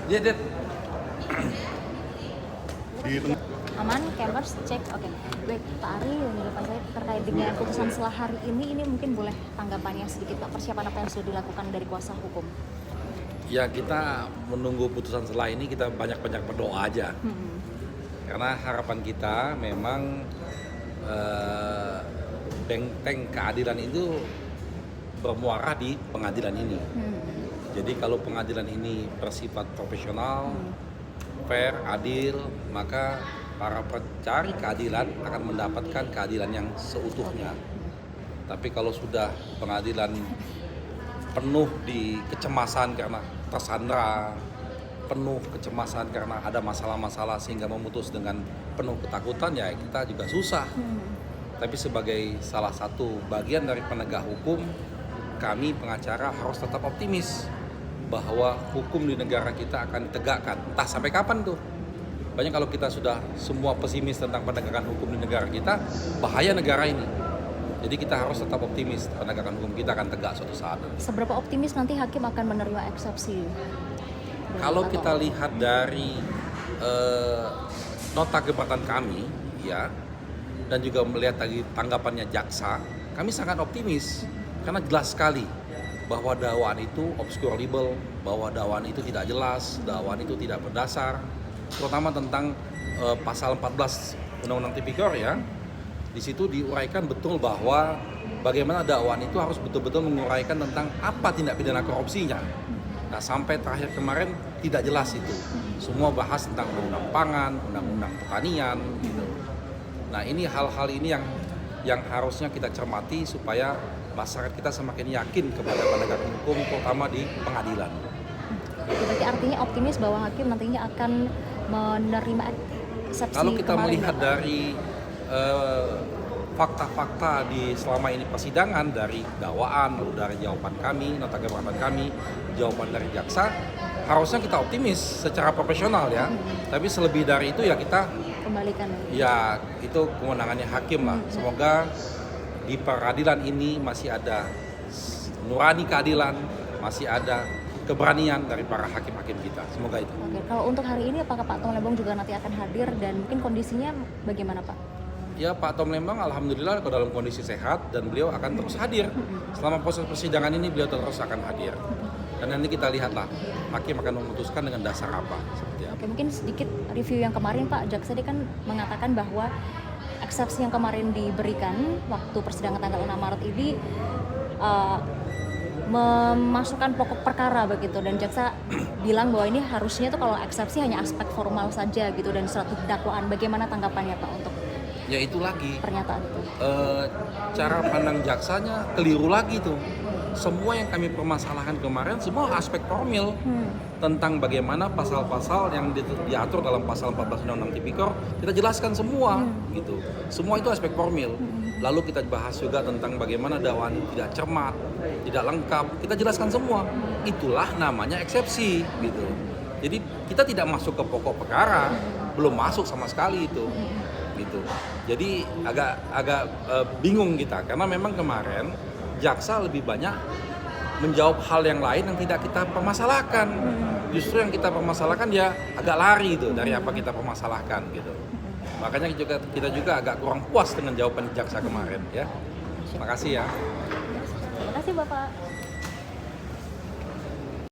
Dia Aman, campers, cek. Oke. Baik, Pak Ari, yang depan saya terkait dengan putusan setelah hari ini mungkin boleh tanggapannya sedikit Pak, persiapan apa yang sudah dilakukan dari kuasa hukum? ya kita menunggu putusan setelah ini, kita banyak-banyak berdoa aja. Karena harapan kita memang benteng keadilan itu bermuara di pengadilan ini. Jadi kalau pengadilan ini bersifat profesional, fair, adil, maka para pencari keadilan akan mendapatkan keadilan yang seutuhnya. Tapi kalau sudah pengadilan penuh di kecemasan karena tersandra, penuh kecemasan karena ada masalah-masalah sehingga memutus dengan penuh ketakutan, ya kita juga susah. Tapi sebagai salah satu bagian dari penegak hukum, kami pengacara harus tetap optimis bahwa hukum di negara kita akan ditegakkan. Entah sampai kapan tuh. Banyak kalau kita sudah semua pesimis tentang penegakan hukum di negara kita, bahaya negara ini. Jadi kita harus tetap optimis penegakan hukum kita akan tegak suatu saat. Seberapa optimis nanti hakim akan menerima eksepsi? Kalau kita lihat dari nota keberatan kami, ya, dan juga melihat tadi tanggapannya jaksa, kami sangat optimis karena jelas sekali bahwa dakwaan itu obscurable, bahwa dakwaan itu tidak jelas, dakwaan itu tidak berdasar, terutama tentang pasal 14 Undang-Undang Tipikor, ya. Di situ diuraikan betul bahwa bagaimana dakwaan itu harus betul-betul menguraikan tentang apa tindak pidana korupsinya. Nah, sampai terakhir kemarin tidak jelas itu. Semua bahas tentang undang-undang pangan, undang-undang pertanian, gitu. Nah, ini hal-hal ini yang harusnya kita cermati supaya masyarakat kita semakin yakin kepada penegakan hukum, terutama di pengadilan. Berarti artinya optimis bahwa hakim nantinya akan menerima eksepsi. Kalau kita kemarin, melihat Bapak, dari fakta-fakta di selama ini persidangan, dari dakwaan, lalu dari jawaban kami, nota keberatan kami, jawaban dari jaksa, harusnya kita optimis secara profesional, ya. Tapi selebih dari itu ya kita kembalikan. ya itu kewenangannya hakim lah. Semoga di peradilan ini masih ada nurani keadilan, masih ada keberanian dari para hakim-hakim kita. Semoga itu. Oke, kalau untuk hari ini apakah Pak Tom Lembong juga nanti akan hadir dan mungkin kondisinya bagaimana, Pak? Ya, Pak Tom Lembong alhamdulillah dalam kondisi sehat dan beliau akan terus hadir. Selama proses persidangan ini beliau terus akan hadir. Dan nanti kita lihatlah hakim akan memutuskan dengan dasar apa. Seperti apa. Oke, mungkin sedikit review yang kemarin Pak, jaksa dia kan mengatakan bahwa eksepsi yang kemarin diberikan waktu persidangan tanggal 6 Maret ini memasukkan pokok perkara begitu, dan jaksa bilang bahwa ini harusnya tuh kalau eksepsi hanya aspek formal saja gitu dan suatu dakwaan. Bagaimana tanggapannya Pak untuk Ya itu lagi pernyataan itu? cara pandang jaksanya keliru lagi tuh. Semua yang kami permasalahkan kemarin semua aspek formil tentang bagaimana pasal-pasal yang diatur dalam pasal 14 Undang-Undang Tipikor kita jelaskan semua gitu. Semua itu aspek formil. Lalu kita bahas juga tentang bagaimana dakwaan tidak cermat, tidak lengkap. Kita jelaskan semua. Itulah namanya eksepsi gitu. Jadi kita tidak masuk ke pokok perkara, belum masuk sama sekali itu. Gitu. Jadi agak bingung kita karena memang kemarin jaksa lebih banyak menjawab hal yang lain yang tidak kita permasalahkan. Justru yang kita permasalahkan dia agak lari itu dari apa kita permasalahkan gitu. Makanya kita juga agak kurang puas dengan jawaban jaksa kemarin, ya. Terima kasih ya. Terima kasih Bapak.